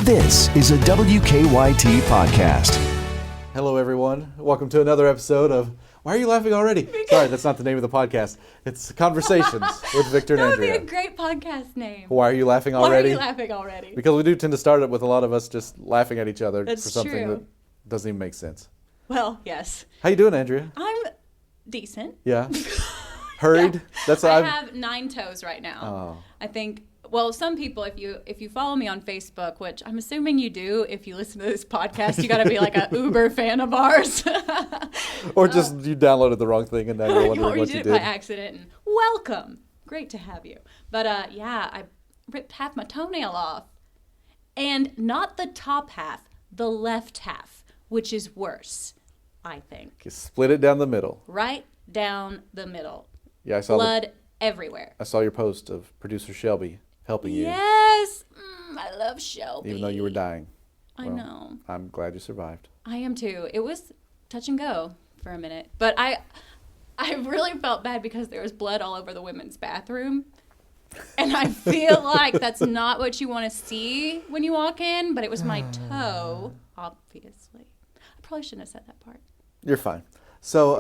This is a WKYT podcast. Hello, everyone. Welcome to another episode of Why Are You Laughing Already? Sorry, that's not the name of the podcast. It's Conversations with Victor and Andrea. That would be a great podcast name. Why are you laughing already? Why are you laughing already? Because we do tend to start it with a lot of us just laughing at each other That's for something true. that doesn't even make sense. Well, yes. How you doing, Andrea? I'm decent. Yeah. Hurried? Yeah. That's I have 9 toes right now. Oh. I think. Well, some people, if you follow me on Facebook, which I'm assuming you do, if you listen to this podcast, you got to be like a uber fan of ours. Or just you downloaded the wrong thing and now you're wondering or what you you did it by did. accident. And welcome. Great to have you. But yeah, I ripped half my toenail off. And not the top half, the left half, which is worse, I think. You split it down the middle. Right down the middle. Yeah, I saw Blood everywhere. I saw your post of producer Shelby helping you, Yes. I love Shelby. even though you were dying. I Well, know. I'm glad you survived. I am too. It was touch and go for a minute. But I really felt bad because there was blood all over the women's bathroom. And I feel like that's not what you want to see when you walk in, but it was my toe, obviously. I probably shouldn't have said that part. You're fine. So,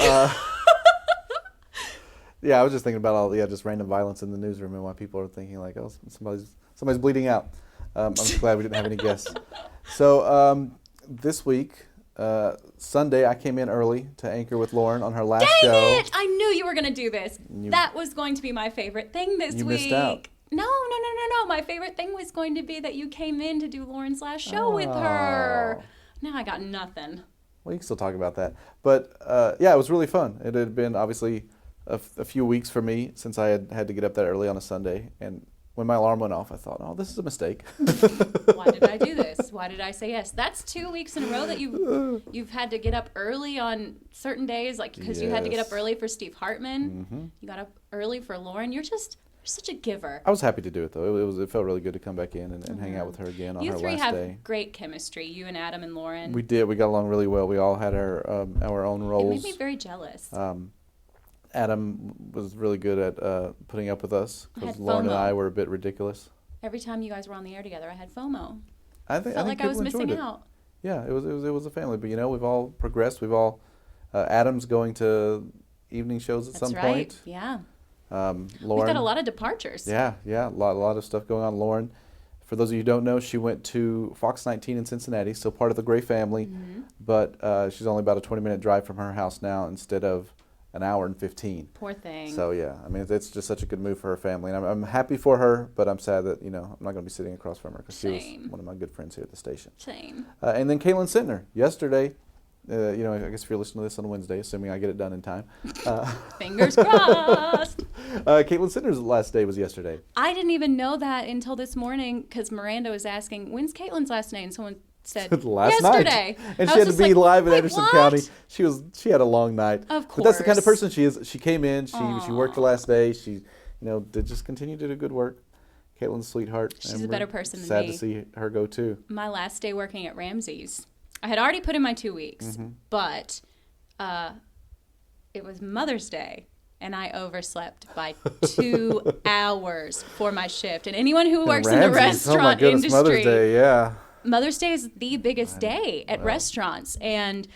yeah, I was just thinking about all just random violence in the newsroom and why people are thinking like, oh, somebody's bleeding out. I'm just glad we didn't have any guests. So this week, Sunday, I came in early to anchor with Lauren on her last show. Dang it! I knew you were going to do this. That was going to be my favorite thing this You week. missed out. No. My favorite thing was going to be that you came in to do Lauren's last show with her. Now I got nothing. Well, you can still talk about that. But yeah, it was really fun. It had been obviously a few weeks for me since I had to get up that early on a Sunday. And when my alarm went off, I thought, oh, this is a mistake. Why did I do this? Why did I say yes? That's 2 weeks in a row that you've had to get up early on certain days, like because you had to get up Yes. early for Steve Hartman. Mm-hmm. You got up early for Lauren. You're such a giver. I was happy to do it, though. It felt really good to come back in and hang out with her again on You her three last have day. great chemistry, you and Adam and Lauren. We did. We got along really well. We all had our own It roles. made me very jealous. Adam was really good at putting up with us I because had Lauren and FOMO. I were a bit ridiculous. Every time you guys were on the air together, I had FOMO. I think Felt like I was people enjoyed missing it. out. Yeah, it was a family, but we've all progressed. We've all Adam's going to evening shows at That's some right. point. Yeah. Lauren. We've got a lot of departures. Yeah, a lot of stuff going on. Lauren, for those of you who don't know, she went to Fox 19 in Cincinnati, so part of the Gray family, but she's only about a 20-minute drive from her house now instead of an hour and 15. Poor thing. So yeah, I mean it's just such a good move for her family, and I'm happy for her, but I'm sad that I'm not going to be sitting across from her because she was Same. one of my good friends here at the station. Same. And then Caitlin Sintner yesterday. I guess if you're listening to this on Wednesday, assuming I get it done in time. Fingers crossed. Caitlin Sintner's last day was yesterday. I didn't even know that until this morning because Miranda was asking, when's Caitlin's last name? And someone said, Last yesterday. night. And I she had was to just be like, live in "Wait, Anderson what?" County. She had a long night. Of But that's the kind of course. person she is. She came in, she worked the last day, she did just continue to do good work. Caitlin's a sweetheart. She's and a we're better person than sad me. to see her go too. My last day working at Ramsey's, I had already put in my 2 weeks, Mm-hmm. but it was Mother's Day. And I overslept by 2 hours for my shift. And anyone who works in the Ramsey's, oh my restaurant goodness, industry, Mother's Day, yeah. Mother's Day is the biggest day at restaurants. And,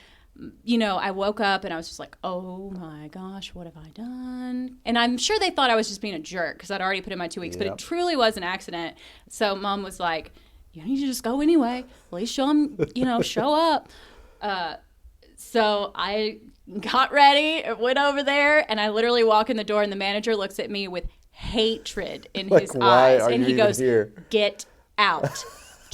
I woke up and I was just like, oh my gosh, what have I done? And I'm sure they thought I was just being a jerk because I'd already put in my 2 weeks, but Yep. it truly was an accident. So Mom was like, you need to just go anyway. At least show them, show up. So I got ready, went over there, and I literally walk in the door and the manager looks at me with hatred in Like, his why eyes. are And you he even goes, here? get out.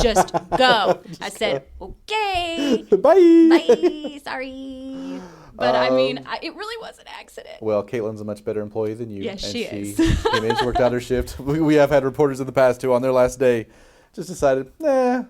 Just go. I said, okay. Bye. Bye. Sorry. But I mean, it really was an accident. Well, Caitlin's a much better employee than you. Yes, and she is. came in, she worked out her shift. We have had reporters in the past who, on their last day, just decided, I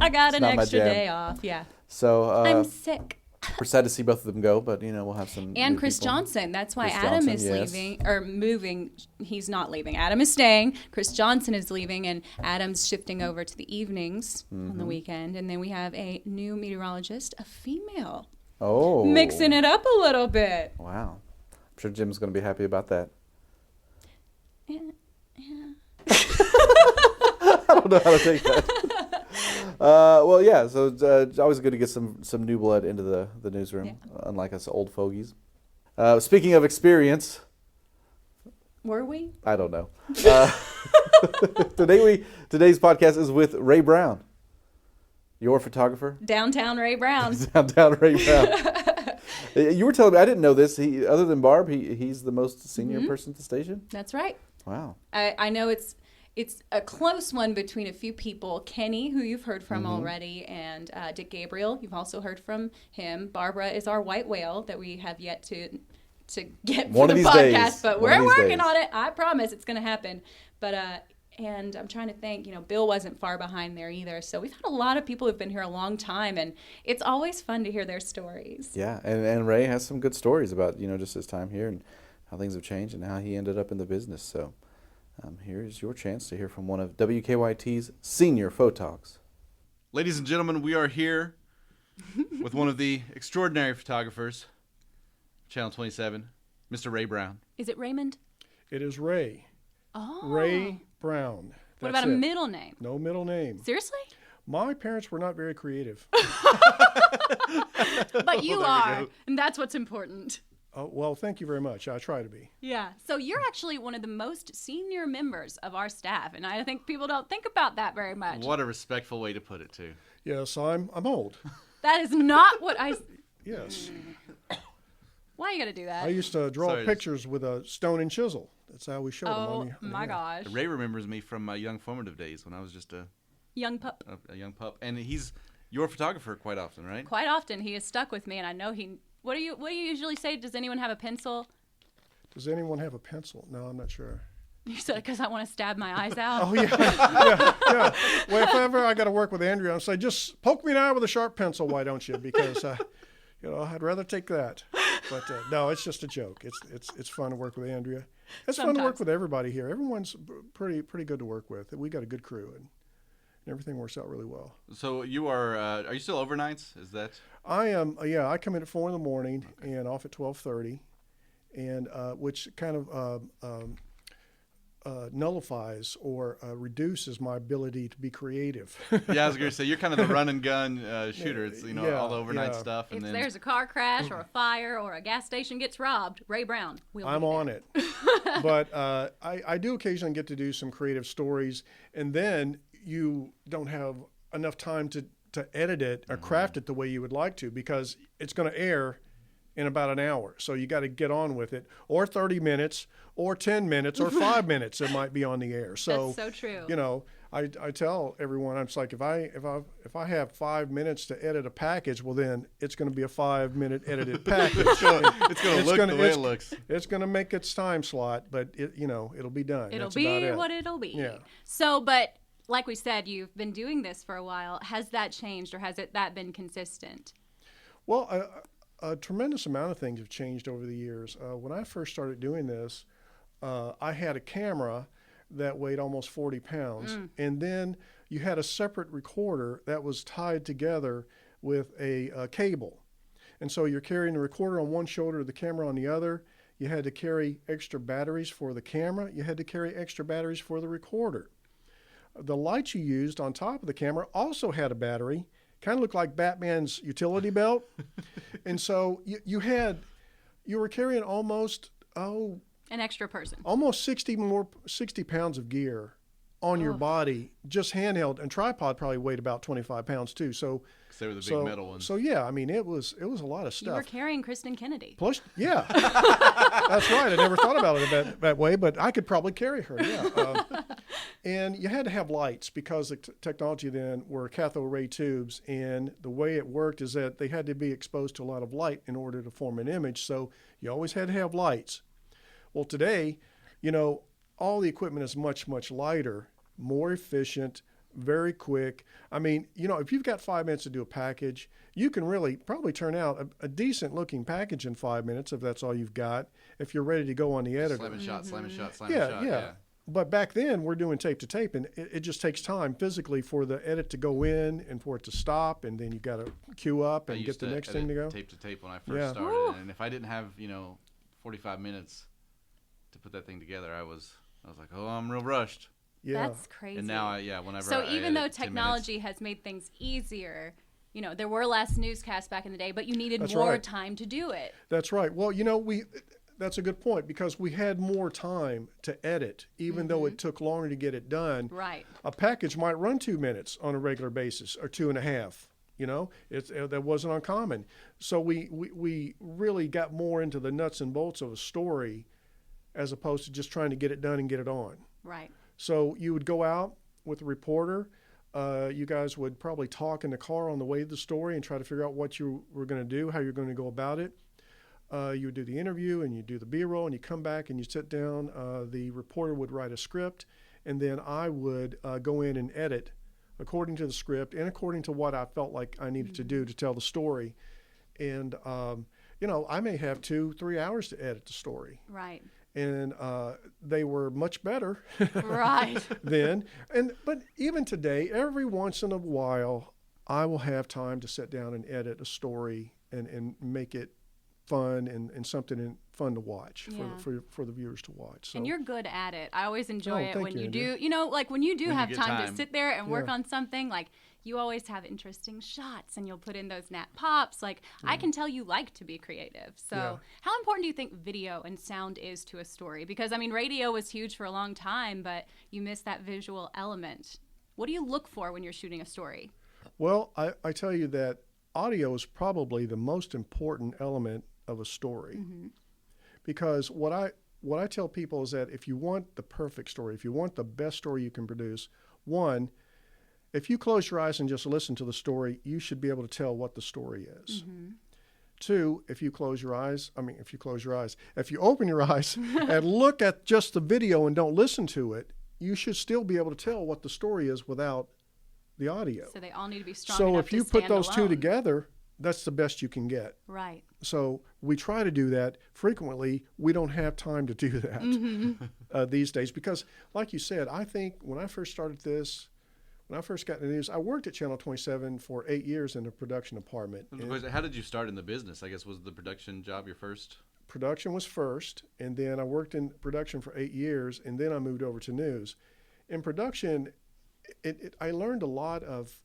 got it's an not my extra jam. day off. Yeah. So I'm sick. we're sad to see both of them go, but we'll have some. And new Chris people. Johnson. That's why Chris Adam Johnson, is yes. leaving or moving. He's not leaving. Adam is staying. Chris Johnson is leaving, and Adam's shifting over to the evenings on the weekend. And then we have a new meteorologist, a female, Oh. mixing it up a little bit. Wow. I'm sure Jim's going to be happy about that. Yeah. I don't know how to take that. Well, yeah. So it's always good to get some new blood into the newsroom, unlike us old fogies. Speaking of experience, Were we? I don't know. Today's podcast is with Ray Brown, your photographer. Downtown Ray Brown. Downtown Ray Brown. You were telling me, I didn't know this. Other than Barb, he's the most senior person at the station. That's right. Wow. I know it's a close one between a few people. Kenny, who you've heard from already, and Dick Gabriel. You've also heard from him. Barbara is our white whale that we have yet to get One for of the these podcast, days. but One of we're these working days. on it. I promise it's going to happen. But and I'm trying to think, Bill wasn't far behind there either. So we've had a lot of people who've been here a long time, and it's always fun to hear their stories. Yeah, and Ray has some good stories about, just his time here and how things have changed and how he ended up in the business. So here's your chance to hear from one of WKYT's senior photogs. Ladies and gentlemen, we are here with one of the extraordinary photographers, Channel 27, Mr. Ray Brown. Is it Raymond? It is Ray. Oh. Ray Brown. What That's about a it. middle name? No middle name. Seriously? My parents were not very creative. But you are, and that's what's important. Well, thank you very much. I try to be. Yeah. So you're actually one of the most senior members of our staff, and I think people don't think about that very much. What a respectful way to put it, too. Yes, I'm old. That is not what I... Yes. Why you gotta do that? I used to draw Sorry. pictures with a stone and chisel. That's how we showed them. Oh, my gosh. Ray remembers me from my young formative days when I was just a Young pup. young pup. And he's your photographer quite often, right? Quite often he is stuck with me, and I know he... What do you usually say? Does anyone have a pencil? Does anyone have a pencil? No, I'm not sure. You said because I want to stab my eyes out. Oh, yeah. Well, if ever I got to work with Andrea, I'll say, just poke me in the eye with a sharp pencil, why don't you? Because, I'd rather take that. But no, it's just a joke. It's fun to work with Andrea. It's fun to work Sometimes. with everybody here. Everyone's pretty good to work with. We got a good crew, and everything works out really well. So you are you still overnights? Is that? I am. I come in at 4 a.m. and off at 12:30, and which kind of nullifies or reduces my ability to be creative. Yeah, I was going to say, you're kind of the run and gun shooter. It's, all the overnight yeah. stuff. And If then there's a car crash or a fire or a gas station gets robbed, Ray Brown will I'm be on there. it. But I do occasionally get to do some creative stories, and then you don't have enough time to edit it or craft it the way you would like to, because it's going to air in about an hour. So you got to get on with it, or 30 minutes, or 10 minutes, or 5 minutes. It might be on the air. So That's so true. I tell everyone, I'm just like, if I have 5 minutes to edit a package, well then it's going to be a 5-minute edited package. it's going to look the way it looks. It's going to make its time slot, but it'll be done. It'll That's be about it. what it'll be. Yeah. So, but like we said, you've been doing this for a while. Has that changed, or has that been consistent? Well, a tremendous amount of things have changed over the years. When I first started doing this, I had a camera that weighed almost 40 pounds. And then you had a separate recorder that was tied together with a cable. And so you're carrying the recorder on one shoulder, the camera on the other. You had to carry extra batteries for the camera. You had to carry extra batteries for the recorder. The light you used on top of the camera also had a battery, kind of looked like Batman's utility belt. And so you were carrying almost An extra person. almost 60 pounds of gear on your body, just handheld, and tripod probably weighed about 25 pounds too. So 'Cause they were the big metal ones. So yeah, I mean, it was a lot of You were stuff. carrying Kristen Kennedy. Plus, yeah, that's right. I never thought about it that way, but I could probably carry her. Yeah, and you had to have lights because the technology then were cathode ray tubes, and the way it worked is that they had to be exposed to a lot of light in order to form an image. So you always had to have lights. Well, today, all the equipment is much, much lighter, more efficient, very quick. I mean, if you've got 5 minutes to do a package, you can really probably turn out a decent looking package in 5 minutes if that's all you've got, if you're ready to go on the editor. Slam and shot, slam and shot, slam and Yeah, shot. yeah. But back then, we're doing tape to tape, and it just takes time physically for the edit to go in and for it to stop, and then you got to queue up I and used get the to next thing to edit go. tape to tape when I first Yeah. started, Woo. and if I didn't have 45 minutes to put that thing together, I was like, oh, I'm real rushed. Yeah. That's crazy. And now, whenever So I even though edit 10 technology minutes, has made things easier, you know, there were less newscasts back in the day, but you needed That's more right. time to do it. That's right. Well, you know, that's a good point because we had more time to edit, even though it took longer to get it done. Right. A package might run 2 minutes on a regular basis or 2.5. You know, that wasn't uncommon. So we really got more into the nuts and bolts of a story as opposed to just trying to get it done and get it on. Right. So you would go out with a reporter. You guys would probably talk in the car on the way to the story and try to figure out what you were going to do, how you're going to go about it. You would do the interview and you do the B-roll and you come back and you sit down. The reporter would write a script and then I would go in and edit according to the script and according to what I felt like I needed to do to tell the story. And, you know, I may have 2-3 hours to edit the story. Right. And they were much better Right. then. But even today, every once in a while, I will have time to sit down and edit a story and make it fun and something fun to watch for the viewers to watch. So. And you're good at it. I always enjoy it thank when you, you Andrea. do, you know, like when you do When you have get time to time. sit there and work Yeah. on something, like you always have interesting shots and you'll put in those nap pops. Like I can tell you like to be creative. So Yeah. how important do you think video and sound is to a story? Because I mean, radio was huge for a long time, but you miss that visual element. What do you look for when you're shooting a story? Well, I tell you that audio is probably the most important element of a story. Because what I tell people is that if you want the perfect story, if you want the best story you can produce, one, if you close your eyes and just listen to the story, you should be able to tell what the story is. Two, if you open your eyes and look at just the video and don't listen to it, you should still be able to tell what the story is without the audio. So they all need to be strong So enough if to you put stand those two alone. together, that's the best you can get. Right. So we try to do that frequently. We don't have time to do that these days because, like you said, I think when I first started this, when I first got in the news, I worked at Channel 27 for 8 years in the production department. And how did you start in the business? I guess was the production job your first? production was first, and then I worked in production for 8 years, and then I moved over to news. In production, I learned a lot of.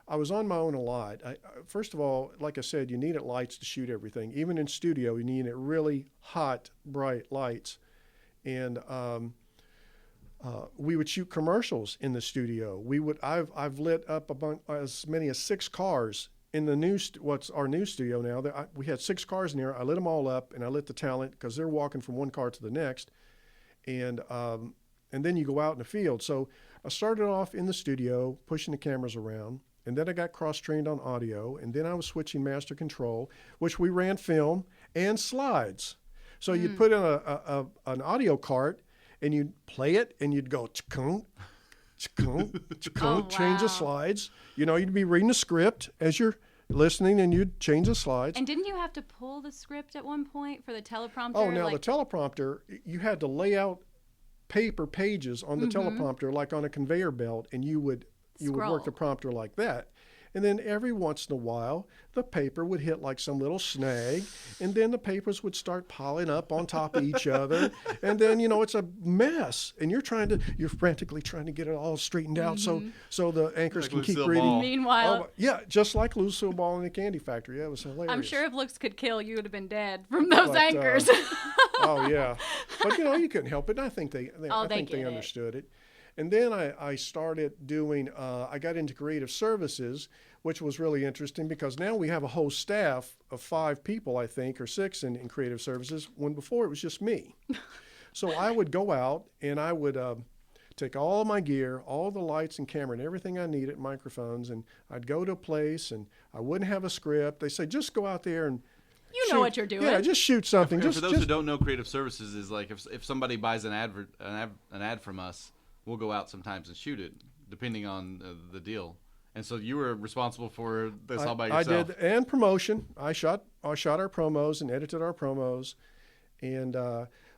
I was on my own a lot. First of all, like I said, you needed lights to shoot everything. Even in studio, you needed really hot, bright lights. And we would shoot commercials in the studio. I've lit up as many as 6 cars in the what's our news studio now. We had 6 cars in there. I lit them all up, and I lit the talent because they're walking from one car to the next. And then you go out in the field. So I started off in the studio, pushing the cameras around. And then I got cross-trained on audio, and then I was switching master control, which we ran film and slides. So you'd put in an audio cart, and you'd play it, and you'd go chkunk, chkunk, chkunk, change the slides. You know, you'd be reading the script as you're listening, and you'd change the slides. And didn't you have to pull the script at one point for the teleprompter? Oh, now the teleprompter, you had to lay out paper pages on the teleprompter like on a conveyor belt, and you would work the prompter like that. And then every once in a while, the paper would hit like some little snag, and then the papers would start piling up on top of each other. And then, it's a mess. And you're frantically trying to get it all straightened out so the anchors Like can keep Lucille reading. Ball. Meanwhile, Just like Lucille Ball in the Candy Factory. Yeah, it was hilarious. I'm sure if looks could kill, you would have been dead from those anchors. Oh, yeah. But, you couldn't help it. And I think they get it. understood it. And then I started doing, I got into creative services, which was really interesting because now we have a whole staff of 5 people, I think, or 6 in creative services, when before it was just me. So I would go out and I would take all of my gear, all the lights and camera and everything I needed, microphones, and I'd go to a place and I wouldn't have a script. They say, just go out there and You know what you're doing. Yeah, just shoot something. For those who don't know, creative services is like if somebody buys an ad from us, we'll go out sometimes and shoot it, depending on the deal. And so you were responsible for this all by yourself. I did, and promotion. I shot our promos and edited our promos, and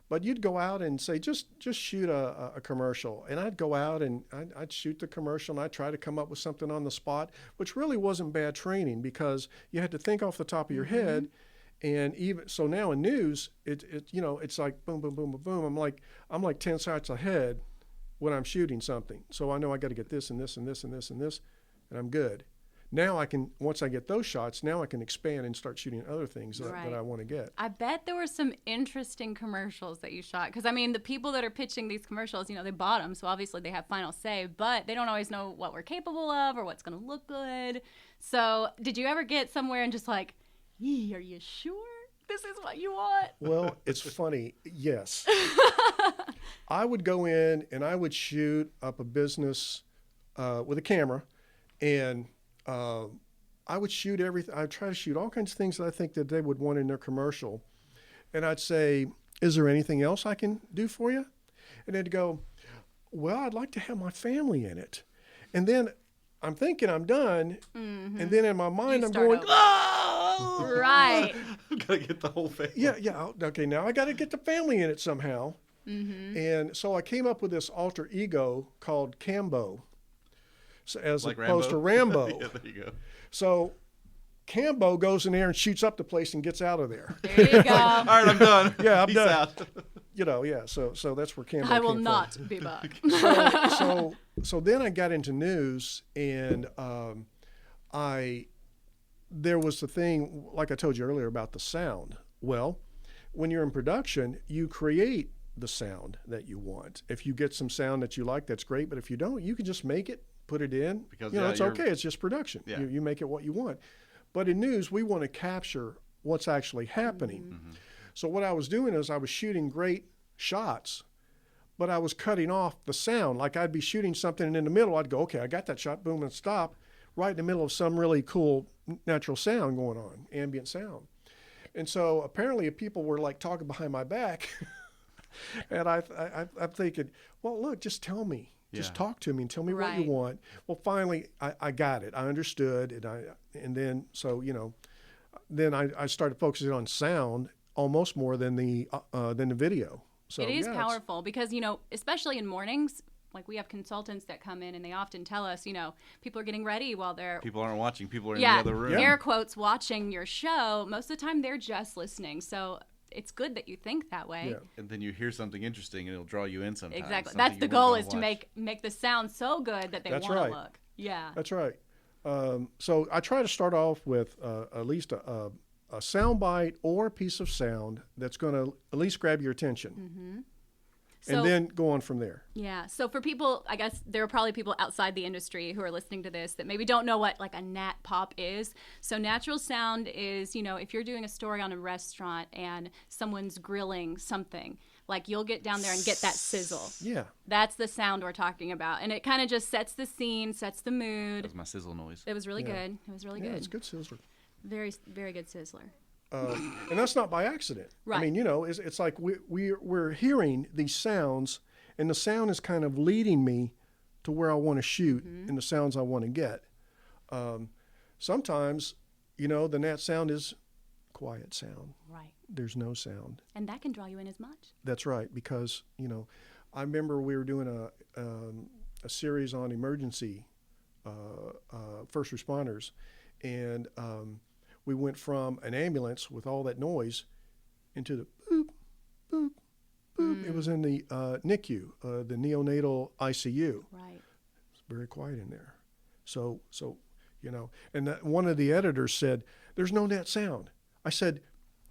but you'd go out and say just shoot a commercial, and I'd go out and I'd shoot the commercial, and I'd try to come up with something on the spot, which really wasn't bad training because you had to think off the top of your head. And even so, now in news, it's like boom, boom, boom, boom, boom. I'm like 10 shots ahead when I'm shooting something. So I know I got to get this and this and this and this and this, and I'm good. Now I can, once I get those shots, now I can expand and start shooting other things that I want to get. I bet there were some interesting commercials that you shot. Because, I mean, the people that are pitching these commercials, you know, they bought them, so obviously they have final say, but they don't always know what we're capable of or what's going to look good. So did you ever get somewhere and just like, are you sure this is what you want? Well, it's funny. Yes. I would go in and I would shoot up a business with a camera, and I would shoot everything. I'd try to shoot all kinds of things that I think that they would want in their commercial. And I'd say, is there anything else I can do for you? And they'd go, well, I'd like to have my family in it. And then I'm thinking I'm done. Mm-hmm. And then in my mind, I'm going, oh! Right. Gotta get the whole family. Yeah. Okay, now I got to get the family in it somehow. Mm-hmm. And so I came up with this alter ego called Cambo. So as like opposed Rambo? to Rambo. Yeah, there you go. So Cambo goes in there and shoots up the place and gets out of there. There you go. All right, I'm done. Yeah, I'm Peace done. out. You know, yeah. So that's where Cambo I will came not from. be back. So then I got into news, and there was the thing, like I told you earlier, about the sound. Well, when you're in production, you create the sound that you want. If you get some sound that you like, that's great. But if you don't, you can just make it, put it in. Because, you know, it's okay. It's just production. Yeah. You make it what you want. But in news, we want to capture what's actually happening. Mm-hmm. So what I was doing is I was shooting great shots, but I was cutting off the sound. Like I'd be shooting something, and in the middle, I'd go, okay, I got that shot, boom, and stop, right in the middle of some really cool natural sound going on, ambient sound. And so apparently people were like talking behind my back, and I'm thinking, well, look, just tell me. Just talk to me and tell me what you want. Well, finally, I got it. I understood, and then so then I started focusing on sound almost more than the video. So it is powerful because especially in mornings, like we have consultants that come in and they often tell us, people are getting ready while they're people aren't watching. People are in the other room. Air quotes watching your show. Most of the time, they're just listening. So it's good that you think that way. Yeah. And then you hear something interesting, and it'll draw you in sometimes. Exactly. That's the goal, is to make the sound so good that they want to look. Yeah. That's right. So I try to start off with at least a sound bite or a piece of sound that's going to at least grab your attention. Mm-hmm. And then go on from there. Yeah. So for people, I guess there are probably people outside the industry who are listening to this that maybe don't know what like a nat pop is. So natural sound is, if you're doing a story on a restaurant and someone's grilling something, like you'll get down there and get that sizzle. Yeah. That's the sound we're talking about. And it kind of just sets the scene, sets the mood. That was my sizzle noise. It was really good. It was really good. It's a good sizzler. Very, very good sizzler. And that's not by accident. Right. I mean, it's like we're hearing these sounds, and the sound is kind of leading me to where I want to shoot and the sounds I want to get. Sometimes, the nat sound is quiet sound. Right. There's no sound. And that can draw you in as much. That's right, because, I remember we were doing a series on emergency first responders, and we went from an ambulance with all that noise into the boop, boop, boop. It was in the NICU, the neonatal ICU. Right. It's very quiet in there. So and one of the editors said, "There's no nat sound." I said,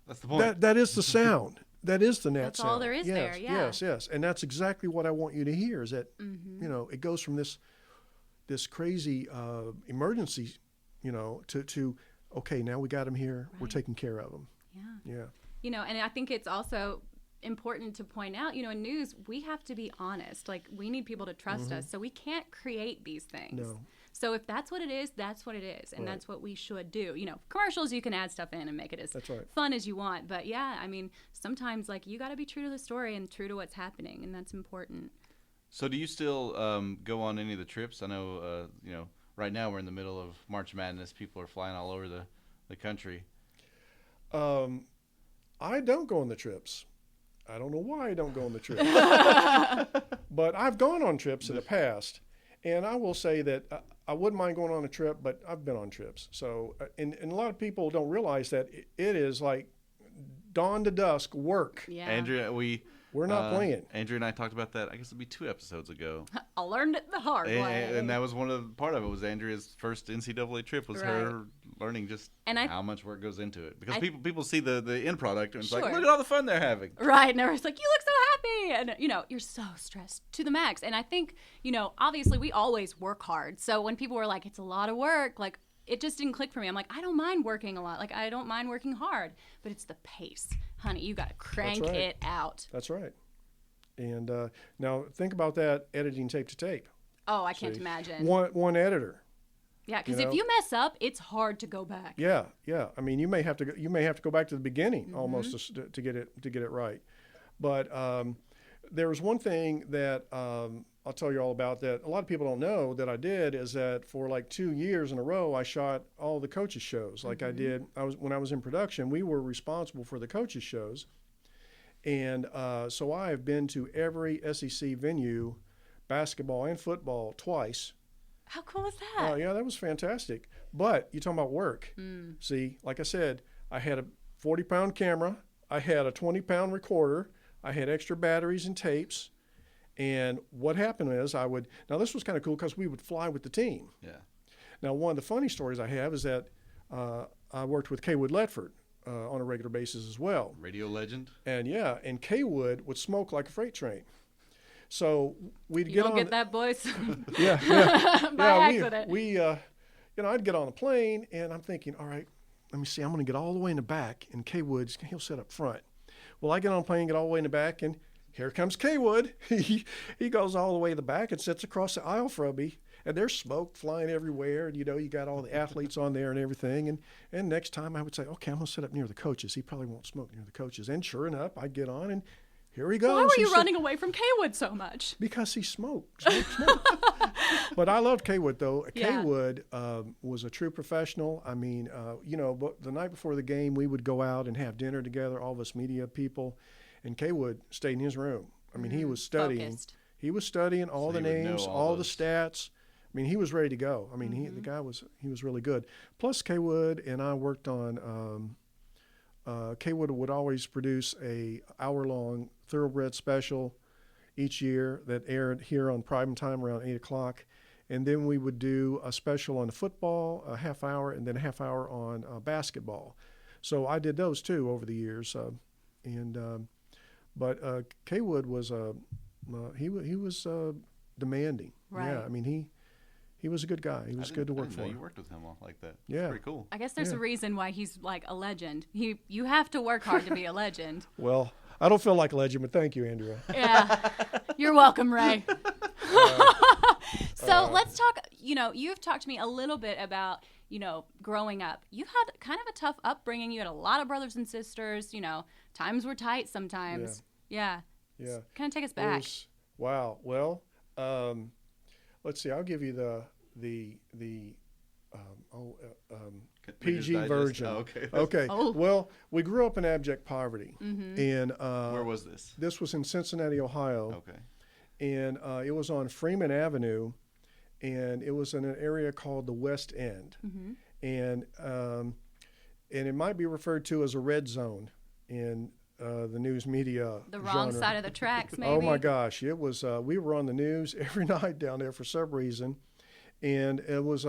"That's the point. That is the sound. That is the nat that's sound. all there is there. Yeah. Yes. And that's exactly what I want you to hear. Is that it goes from this crazy emergency, to okay, now we got them here. Right. We're taking care of them. Yeah. And I think it's also important to point out, in news, we have to be honest. Like, we need people to trust us. So we can't create these things. No. So if that's what it is, that's what it is. And that's what we should do. Commercials, you can add stuff in and make it as fun as you want. But yeah, I mean, sometimes like you got to be true to the story and true to what's happening. And that's important. So do you still go on any of the trips? I know, right now we're in the middle of March Madness. People are flying all over the country. I don't go on the trips. I don't know why I don't go on the trips. But I've gone on trips in the past. And I will say that I wouldn't mind going on a trip, but I've been on trips. So, and a lot of people don't realize that it is like dawn to dusk work. Yeah. Andrea, We're not playing. Andrea and I talked about that. I guess it'll be 2 episodes ago. I learned it the hard way. And that was part of it was Andrea's first NCAA trip was her learning just how much work goes into it. Because people see the end product and it's like, look at all the fun they're having. Right. And everyone's like, you look so happy. And, you're so stressed to the max. And I think, obviously we always work hard. So when people were like, it's a lot of work, like, it just didn't click for me. I'm like, I don't mind working a lot. Like, I don't mind working hard. But it's the pace. Honey, you got to crank it out. That's right. And now think about that editing tape to tape. Oh, I can't imagine. One editor. Yeah, because if you mess up, it's hard to go back. Yeah. I mean, you may have to go back to the beginning almost to get it right. But there's one thing that I'll tell you all about that a lot of people don't know that I did is that for like 2 years in a row, I shot all the coaches' shows. Like when I was in production, we were responsible for the coaches' shows. And so I have been to every SEC venue, basketball and football, twice. How cool is that? Oh, yeah, that was fantastic. But you're talking about work. See, like I said, I had a 40-pound camera. I had a 20-pound recorder. I had extra batteries and tapes. And what happened is now this was kind of cool because we would fly with the team. Yeah. Now, one of the funny stories I have is that I worked with Kaywood Ledford on a regular basis as well. Radio legend. And Kaywood would smoke like a freight train. So we'd you get don't on. Get that, boys? Yeah. By accident. I'd get on a plane and I'm thinking, all right, let me see, I'm going to get all the way in the back, and Kaywood, he'll sit up front. Well, I get on a plane, get all the way in the back, and here comes Kaywood. He goes all the way in the back and sits across the aisle from me, and there's smoke flying everywhere. And, you got all the athletes on there and everything. And next time I would say, okay, I'm going to sit up near the coaches. He probably won't smoke near the coaches. And sure enough, I'd get on, and here he goes. Why were you running away from Kaywood so much? Because he smoked. But I loved Kaywood, though. Yeah. Kaywood was a true professional. I mean, but the night before the game, we would go out and have dinner together, all of us media people. And Kaywood stayed in his room. I mean, he was studying. Focused. He was studying all the names, all the stats. I mean, he was ready to go. I mean, the guy was really good. Plus, Kaywood and I worked on. Kaywood would always produce a hour-long thoroughbred special each year that aired here on prime time around 8:00, and then we would do a special on football, a half hour, and then a half hour on basketball. So I did those too over the years, But Kaywood was he was demanding. Right. Yeah, I mean he was a good guy. He was good to work for. You worked with him like that. Yeah, that's pretty cool. I guess there's a reason why he's like a legend. You have to work hard to be a legend. Well, I don't feel like a legend, but thank you, Andrea. Yeah, you're welcome, Ray. So let's talk. You've talked to me a little bit about growing up. You had kind of a tough upbringing. You had a lot of brothers and sisters. Times were tight sometimes. Yeah. Kind of take us back. Wow. Well, let's see. I'll give you the PG version. Oh, okay. Okay. Oh. Well, we grew up in abject poverty, and where was this? This was in Cincinnati, Ohio. Okay. And it was on Freeman Avenue, and it was in an area called the West End, and it might be referred to as a red zone in the news media. The wrong genre. side of the tracks, maybe. Oh my gosh, it was. We were on the news every night down there for some reason, and it was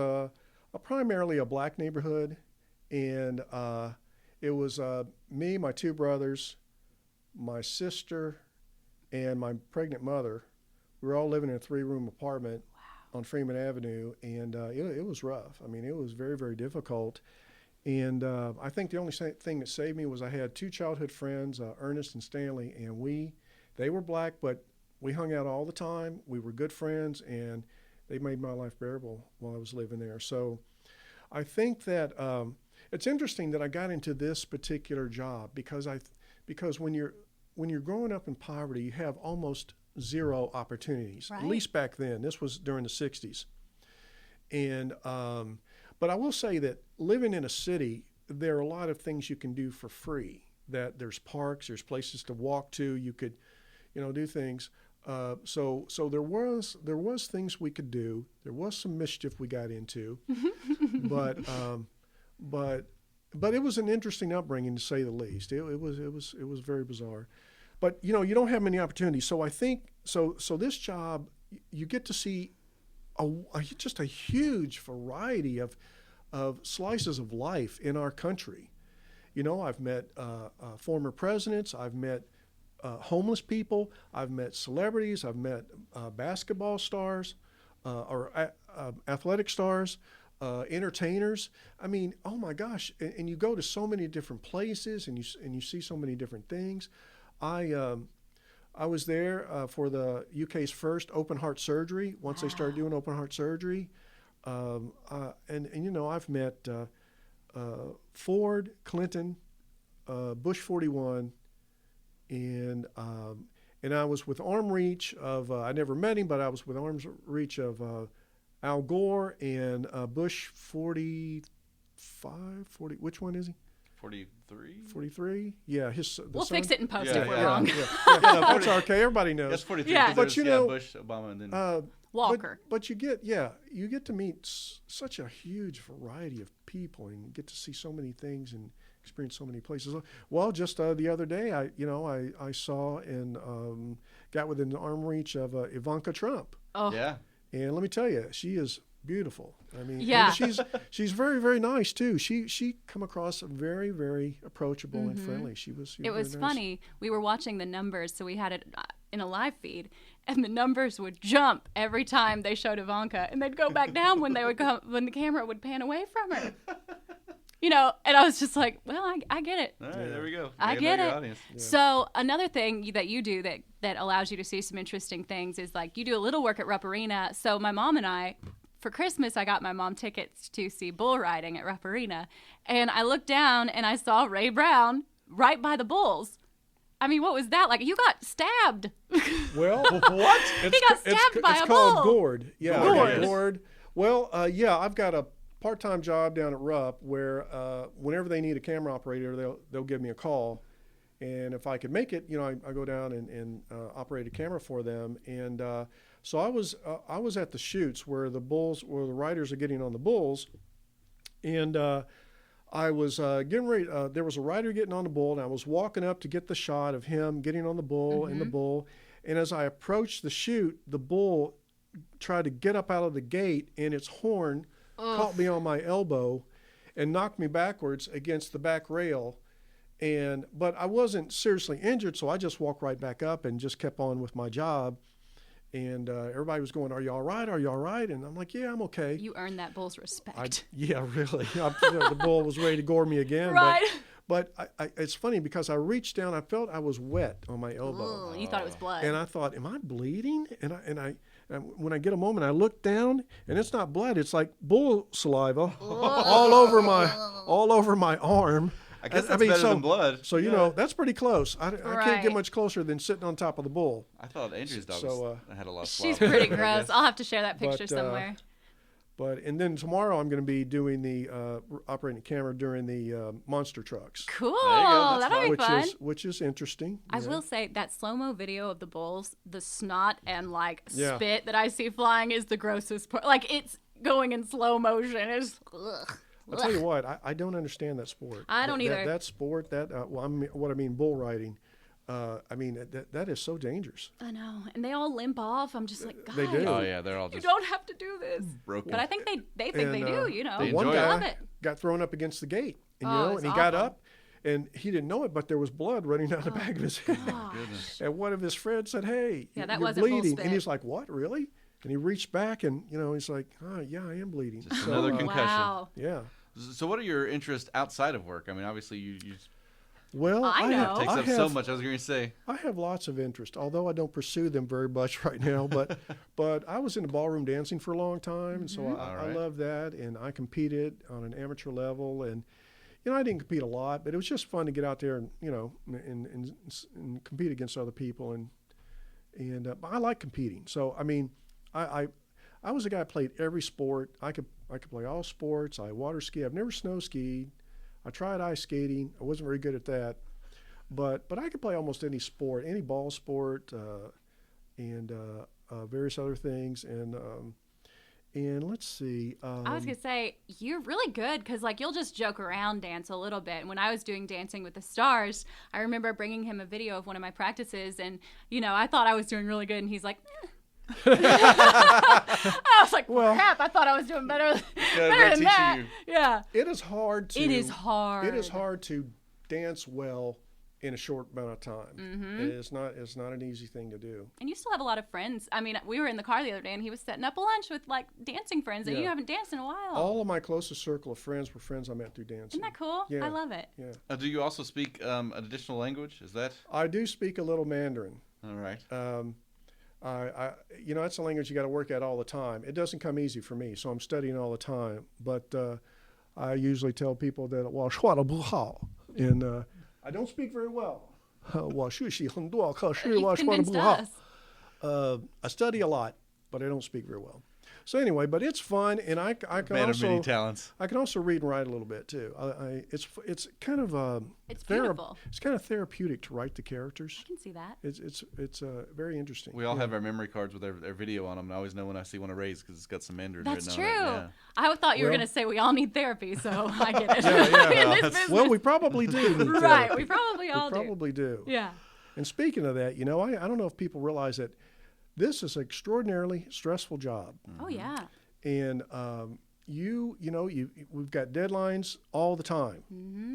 primarily a black neighborhood, and it was me, my 2 brothers, my sister, and my pregnant mother. We were all living in a 3-room apartment on Freeman Avenue, and it was rough. I mean, it was very, very difficult. And I think the only thing that saved me was I had 2 childhood friends, Ernest and Stanley, and they were black, but we hung out all the time. We were good friends, and they made my life bearable while I was living there. So I think that it's interesting that I got into this particular job because when you're growing up in poverty, you have almost 0 opportunities. Right. At least back then. This was during the 60s. And but I will say that living in a city, there are a lot of things you can do for free. That there's parks, there's places to walk to. You could, do things. So there was things we could do. There was some mischief we got into, but it was an interesting upbringing to say the least. It was very bizarre. but you don't have many opportunities. So I think so this job, you get to see just a huge variety of slices of life in our country. I've met former presidents, I've met homeless people, I've met celebrities, I've met basketball stars or athletic stars, entertainers. I mean, oh my gosh! And you go to so many different places, and you see so many different things. I was there for the UK's first open heart surgery. Once they started doing open heart surgery, and I've met Ford, Clinton, Bush 41, and I was with arm reach of I never met him, but I was with arm's reach of Al Gore and Bush 45, 40. Which one is he? 43? 43? Yeah, We'll son. fix it in post if we're Yeah, wrong. that's okay. Everybody knows. That's 43. Yeah. But Bush, Obama, and then Walker. But you get to meet such a huge variety of people and get to see so many things and experience so many places. Well, just the other day, I saw and got within arm reach of Ivanka Trump. Oh, yeah. And let me tell you, she is beautiful. I mean, Yeah. and she's very, very nice too. She come across very, very approachable and friendly. She was. It was very nice. funny. We were watching the numbers, so we had it in a live feed, and the numbers would jump every time they showed Ivanka, and they'd go back down when the camera would pan away from her. And I was just like, well, I get it. All right, there we go. I You get know your it. audience. So another thing that you do that allows you to see some interesting things is like you do a little work at Rupp Arena. So my mom and I, for Christmas, I got my mom tickets to see bull riding at Rupp Arena. And I looked down and I saw Ray Brown right by the bulls. I mean, what was that? Like, you got stabbed. Well, what? He got stabbed by it's a called bull. gored. Yeah, Gored. gored. Well, I've got a part-time job down at Rupp where whenever they need a camera operator, they'll give me a call, and if I could make it, I go down and operate a camera for them. And so I was at the chutes where the riders are getting on the bulls, and I was getting ready. There was a rider getting on the bull, and I was walking up to get the shot of him getting on the bull and the bull. And as I approached the chute, the bull tried to get up out of the gate, and its horn caught me on my elbow and knocked me backwards against the back rail. But I wasn't seriously injured, so I just walked right back up and just kept on with my job. And everybody was going, "Are you all right? Are you all right?" And I'm like, "Yeah, I'm okay." You earned that bull's respect. Yeah, really. The bull was ready to gore me again. Right. But it's funny because I reached down, I felt I was wet on my elbow. Ooh, you thought it was blood. And I thought, am I bleeding? And when I get a moment, I look down, and it's not blood. It's like bull saliva all over my arm. I guess that's better than blood. So that's pretty close. I can't Right. get much closer than sitting on top of the bull. I thought Andrew's dog had a lot of She's slop. pretty gross. I'll have to share that picture But, somewhere. And then tomorrow I'm going to be doing the operating the camera during the monster trucks, Cool. There you go. That's That'll be fun. which is interesting. I yeah. will say that slow-mo video of the bulls, the snot and Yeah. spit that I see flying is the grossest part. Like, it's going in slow motion. It's ugh. I'll tell you what, I don't understand that sport. I don't either. That sport, bull riding, that is so dangerous. I know. And they all limp off. I'm just like, guys, They do. Oh yeah, they're all you just don't have to do this. broken. But I think they think they And, do, you know. They One enjoy it. Love guy it. got thrown up against the gate, and, Oh, and he it's got awful. up, and he didn't know it, but there was blood running down the back of his head. Goodness. And one of his friends said, "Hey, Yeah, that you're wasn't bull bleeding," spit. and he's like, "What, really?" And he reached back, and he's like, "Oh, yeah, I am bleeding." Just So, another concussion. Wow. yeah. So what are your interests outside of work? I mean, obviously you Well, I know. takes I up have, so much. I was going to say. I have lots of interest, although I don't pursue them very much right now. But I was into ballroom dancing for a long time, and so All I right. love that. And I competed on an amateur level, and I didn't compete a lot, but it was just fun to get out there and and compete against other people. And I like competing. So I mean, I was a guy who played every sport. I could play all sports. I water ski. I've never snow skied. I tried ice skating. I wasn't very good at that, but I could play almost any sport, any ball sport, and various other things. And let's see. I was going to say, you're really good because, like, you'll just joke around dance a little bit. And when I was doing Dancing with the Stars, I remember bringing him a video of one of my practices. And, you know, I thought I was doing really good. And he's like, I was like, well, crap, I thought I was doing better than that. Yeah. It is hard to. It is hard. It is hard to dance well in a short amount of time. Mm-hmm. It's not an easy thing to do. And you still have a lot of friends. I mean, we were in the car the other day, and he was setting up a lunch with, like, dancing friends that you haven't danced in a while. All of my closest circle of friends were friends I met through dancing. Isn't that cool? Yeah. I love it. Yeah. Do you also speak an additional language? Is that? I do speak a little Mandarin. All right. You know, that's a language you got to work at all the time. It doesn't come easy for me, so I'm studying all the time. But I usually tell people that 我说得不好, and I don't speak very well. 我学习很多，可是我说得不好. I study a lot, but I don't speak very well. So anyway, but it's fun, and I can Man also of many talents. I can also read and write a little bit too. It's kind of it's beautiful. It's kind of therapeutic to write the characters. I can see that. It's very interesting. We all have our memory cards with their video on them, and I always know when I see one of Ray's because it's got some Mandarin That's written true. on it. Yeah. I thought you were going to say we all need therapy, so I get it. Yeah. In this business. Well, we probably do. Need right, therapy. we probably all We probably do. Yeah. And speaking of that, you know, I don't know if people realize that this is an extraordinarily stressful job. Oh, yeah. And we've got deadlines all the time,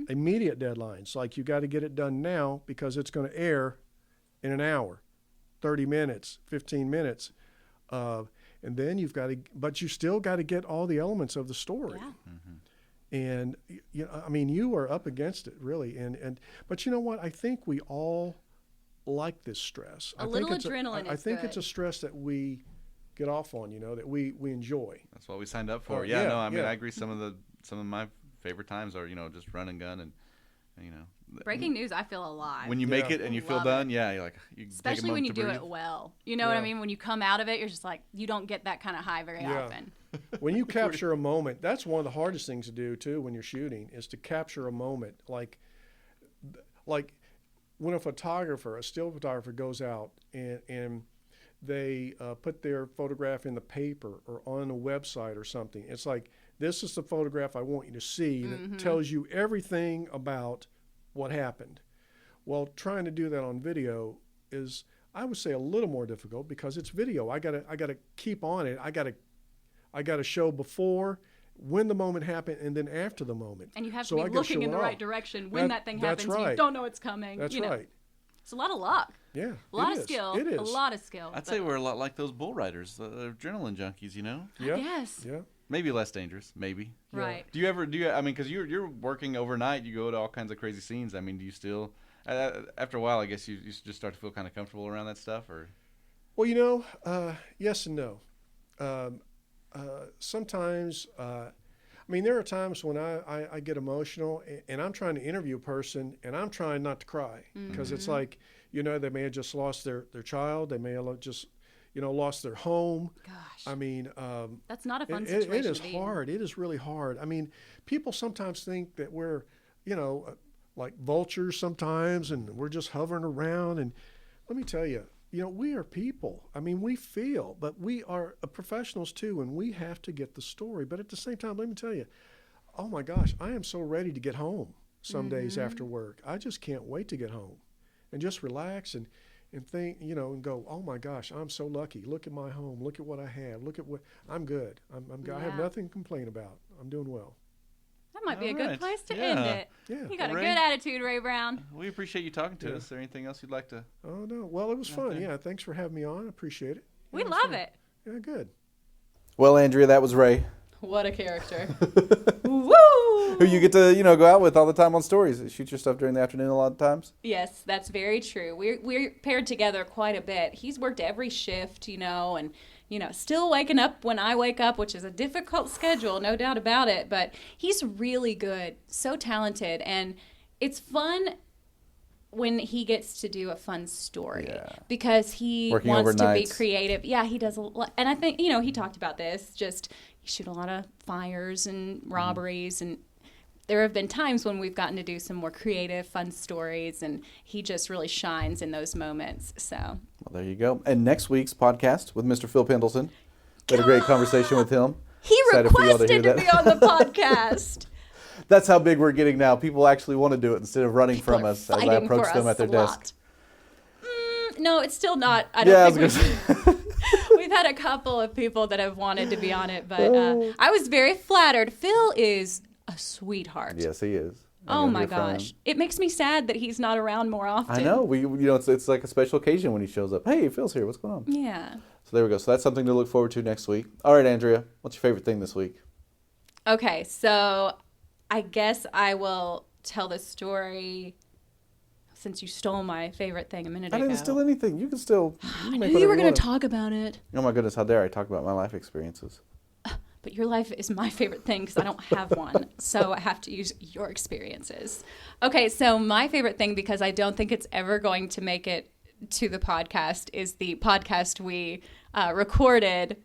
immediate deadlines. Like you got to get it done now because it's going to air in an hour, 30 minutes, 15 minutes. And then but you still got to get all the elements of the story. Yeah. And, you know, I mean, you are up against it really. But you know what? I think we all like this stress. A little adrenaline I is think good. it's a stress that we get off on, you know, that we enjoy. That's what we signed up for. I mean, I agree. Some of my favorite times are, you know, just run and gun and you know. Breaking news, I feel alive. When you make it and you feel Love done, it. you're like, especially when you do it well. You know what I mean? When you come out of it, you're just like, you don't get that kind of high very often. When you capture a moment, that's one of the hardest things to do too when you're shooting is to capture a moment. Like when a still photographer goes out and they put their photograph in the paper or on a website or something. It's like, this is the photograph I want you to see that tells you everything about what happened. Well, trying to do that on video is, I would say, a little more difficult because it's video. I gotta keep on it. I gotta show before, when the moment happened, and then after the moment. And you have to be looking in the right direction when that thing happens. Right. You don't know it's coming. That's right. It's a lot of luck. Yeah. A lot of skill. It is. A lot of skill. I'd say we're a lot like those bull riders, adrenaline junkies, you know? Yeah. Yes. Yeah. Maybe less dangerous, maybe. Right. Do you, I mean, because you're working overnight, you go to all kinds of crazy scenes. I mean, do you still, after a while, I guess you just start to feel kind of comfortable around that stuff, or? Well, you know, yes and no. Sometimes, I mean, there are times when I get emotional and I'm trying to interview a person and I'm trying not to cry because it's like, you know, they may have just lost their child. They may have just, you know, lost their home. Gosh. I mean, that's not a fun situation. It is hard. It is really hard. I mean, people sometimes think that we're, you know, like vultures sometimes and we're just hovering around. And let me tell you, you know, we are people. I mean, we feel, but we are professionals too, and we have to get the story. But at the same time, let me tell you, oh my gosh, I am so ready to get home some days after work. I just can't wait to get home and just relax and think, you know, and go, oh my gosh, I'm so lucky. Look at my home. Look at what I have. Look at what I'm good. I have nothing to complain about. I'm doing well. That might be a good right. place to Yeah. end it. Yeah. You got Well, a Ray, good attitude, Ray Brown. We appreciate you talking to Yeah. us. Is there anything else you'd like to? Oh no. Well, it was fun. Okay. Yeah. Thanks for having me on. I appreciate it. We was love fun. it. Yeah. Good. Well, Andrea, that was Ray, What a character. Woo! who you get to, you know, go out with all the time on stories. Shoot your stuff during the afternoon a lot of times. Yes, that's very true. We're paired together quite a bit. He's worked every shift, you know, and, you know, still waking up when I wake up, which is a difficult schedule, no doubt about it. But he's really good, so talented, and it's fun when he gets to do a fun story because he Working wants to be overnights. creative. Yeah, he does a lot. And I think, you know, he talked about this, just he shoot a lot of fires and robberies, and there have been times when we've gotten to do some more creative, fun stories, and he just really shines in those moments. So Well, there you go. And next week's podcast with Mr. Phil Pendleton. We had a great conversation with him. He Excited for y'all to requested hear to that. be on the podcast. That's how big we're getting now. People actually want to do it instead of running People from are us as I fighting approach for them us at their a desk. lot. No, it's still not. I Yeah, I don't was think going to say. we've had a couple of people that have wanted to be on it, but I was very flattered. Phil is a sweetheart. Yes, he is. And Oh you'll my hear from him. gosh. It makes me sad that he's not around more often. I know. It's like a special occasion when he shows up. Hey, Phil's here. What's going on? Yeah. So there we go. So that's something to look forward to next week. All right, Andrea, what's your favorite thing this week? Okay, so I guess I will tell the story since you stole my favorite thing a minute I ago. didn't steal anything. You can still. I knew you were going to talk about it. Oh my goodness, how dare I talk about my life experiences? But your life is my favorite thing because I don't have one. So I have to use your experiences. Okay, so my favorite thing, because I don't think it's ever going to make it to the podcast, is the podcast we recorded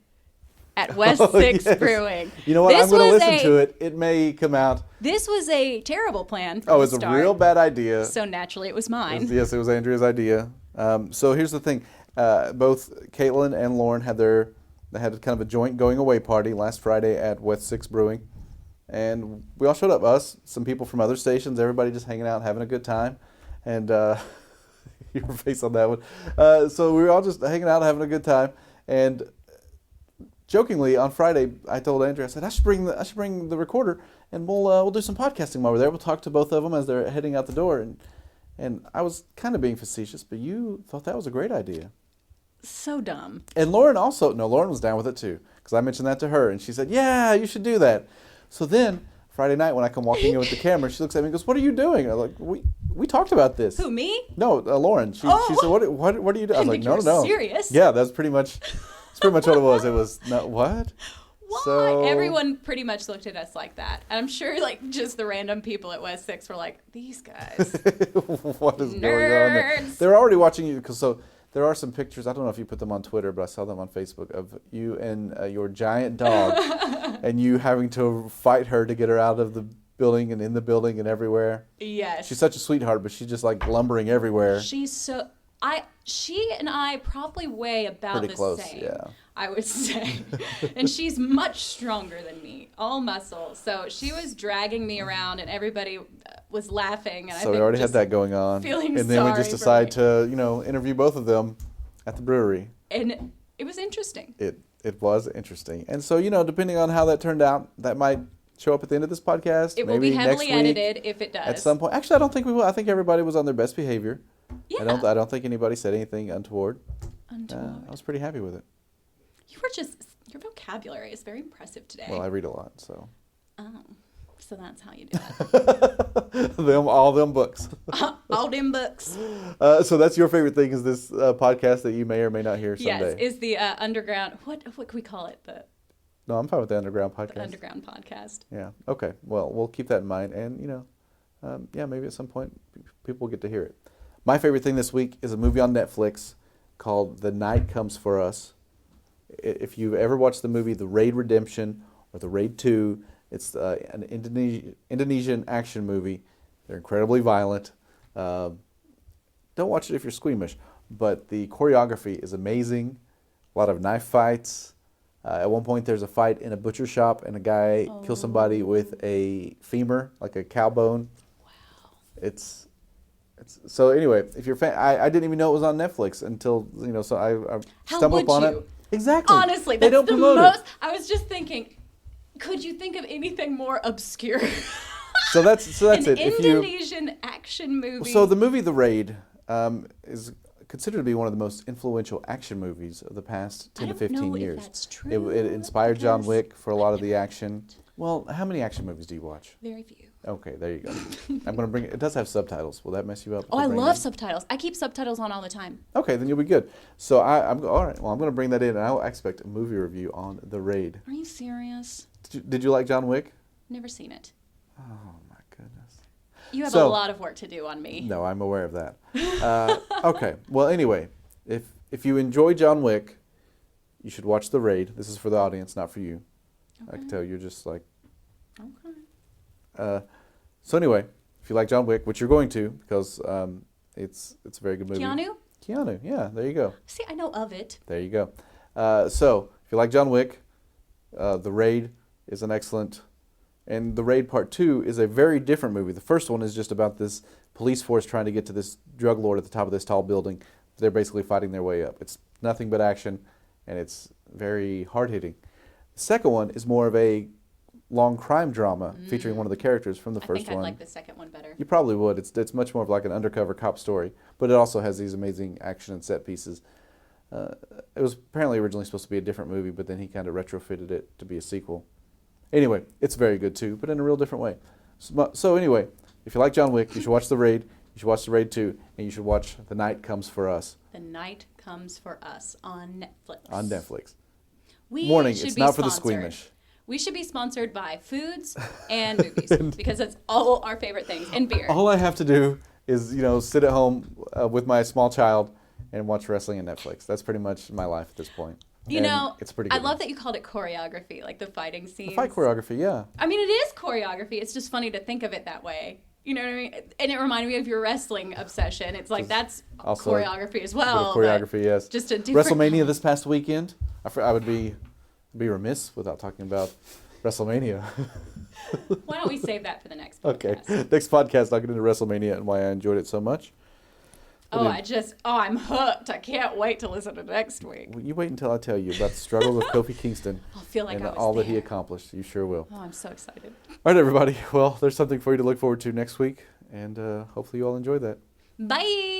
at West 6 yes. Brewing. You know what? This I'm going to was listen to it. It may come out. This was a terrible plan from Oh, the it's a start. real bad idea. So naturally it was mine. Yes, it was Andrea's idea. So here's the thing. Both Caitlin and Lauren had kind of a joint going away party last Friday at West 6 Brewing. And we all showed up, us, some people from other stations, everybody just hanging out, having a good time. And your face on that one. So we were all just hanging out, having a good time. And jokingly, on Friday, I told Andrea, I said, I should bring the recorder, and we'll do some podcasting while we're there. We'll talk to both of them as they're heading out the door. And I was kind of being facetious, but you thought that was a great idea. So dumb. And Lauren Lauren was down with it too, because I mentioned that to her, and she said, yeah, you should do that. So then, Friday night when I come walking in with the camera, she looks at me and goes, what are you doing? I'm like, we talked about this. Who, me? No, Lauren. She said, what are you doing? I was like, think no, you no. were serious. Yeah, that's pretty much what it was. It was, no, what? Why? So, Everyone pretty much looked at us like that. And I'm sure just the random people at West 6 were like, these guys. what is going on there? Nerds. They're already watching you, so there are some pictures. I don't know if you put them on Twitter, but I saw them on Facebook of you and your giant dog, and you having to fight her to get her out of the building and in the building and everywhere. Yes. She's such a sweetheart, but she's just like lumbering everywhere. She and I probably weigh about Pretty the close, same. yeah. I would say. And she's much stronger than me, all muscle. So she was dragging me around, and everybody was laughing. And So we already had that going on. feeling and then we just sorry decided for to, interview both of them at the brewery. And it was interesting. It was interesting. And so, depending on how that turned out, that might show up at the end of this podcast. It will maybe be heavily next week, edited if it does. at some point. Actually, I don't think we will. I think everybody was on their best behavior. Yeah. I don't think anybody said anything untoward. Untoward. I was pretty happy with it. Your vocabulary is very impressive today. Well, I read a lot, so. Oh, so that's how you do it. All them books. All them books. So that's your favorite thing is this podcast that you may or may not hear someday. Yes, is the underground. What can we call it? No, I'm fine with the Underground podcast. The underground podcast. Yeah. Okay. Well, we'll keep that in mind, and maybe at some point people will get to hear it. My favorite thing this week is a movie on Netflix called The Night Comes for Us. If you've ever watched the movie The Raid Redemption or The Raid 2, it's an Indonesian action movie. They're incredibly violent. Don't watch it if you're squeamish, but the choreography is amazing. A lot of knife fights. At one point, there's a fight in a butcher shop, and a guy kills somebody with a femur, like a cow bone. Wow. It's so anyway. If you're a fan, I didn't even know it was on Netflix until So I How stumbled would upon you? it. Exactly. Honestly, they that's don't the promote most. it. I was just thinking, could you think of anything more obscure? So that's An it. Indonesian action movie. So the movie The Raid is considered to be one of the most influential action movies of the past 10 to 15 years. If that's true. It inspired John because Wick for a lot of the I've action. Well, how many action movies do you watch? Very few. Okay, there you go. I'm going to bring it. It does have subtitles. Will that mess you up? Oh, I Bring love it? subtitles. I keep subtitles on all the time. Okay, then you'll be good. So all right. Well, I'm going to bring that in, and I will expect a movie review on The Raid. Are you serious? Did you like John Wick? Never seen it. Oh my goodness. You have So- a lot of work to do on me. No, I'm aware of that. Okay. Well, anyway, if you enjoy John Wick, you should watch The Raid. This is for the audience, not for you. I can tell you're just like. Okay. So anyway, if you like John Wick, which you're going to, because it's a very good movie. Keanu? Keanu, yeah. There you go. See, I know of it. There you go. So if you like John Wick, The Raid is an excellent, and The Raid Part 2 is a very different movie. The first one is just about this police force trying to get to this drug lord at the top of this tall building. They're basically fighting their way up. It's nothing but action, and it's very hard-hitting. The second one is more of a long crime drama featuring one of the characters from the first one. I think I'd like the second one better. You probably would. It's much more of like an undercover cop story, but it also has these amazing action and set pieces. It was apparently originally supposed to be a different movie, but then he kind of retrofitted it to be a sequel. Anyway, it's very good too, but in a real different way. So anyway, if you like John Wick, you should watch The Raid, you should watch The Raid 2, and you should watch The Night Comes for Us. The Night Comes for Us on Netflix. On Netflix. We Warning, should it's be not for the sponsored. squeamish. We should be sponsored by foods and movies because that's all our favorite things, and beer. All I have to do is, sit at home with my small child and watch wrestling on Netflix. That's pretty much my life at this point. It's pretty good. I love that you called it choreography, like the fighting scenes. The fight choreography, yeah. I mean, it is choreography. It's just funny to think of it that way. You know what I mean? And it reminded me of your wrestling obsession. It's like that's also choreography as well. Choreography, yes. Just a different WrestleMania this past weekend. I would be remiss without talking about WrestleMania. Why don't we save that for the next podcast? Okay. Next podcast, I'll get into WrestleMania and why I enjoyed it so much. I'm hooked. I can't wait to listen to next week. Well, you wait until I tell you about the struggles of Kofi Kingston I'll feel like and I was all that he there. accomplished. You sure will. Oh, I'm so excited. All right, everybody. Well, there's something for you to look forward to next week, and hopefully you all enjoy that. Bye.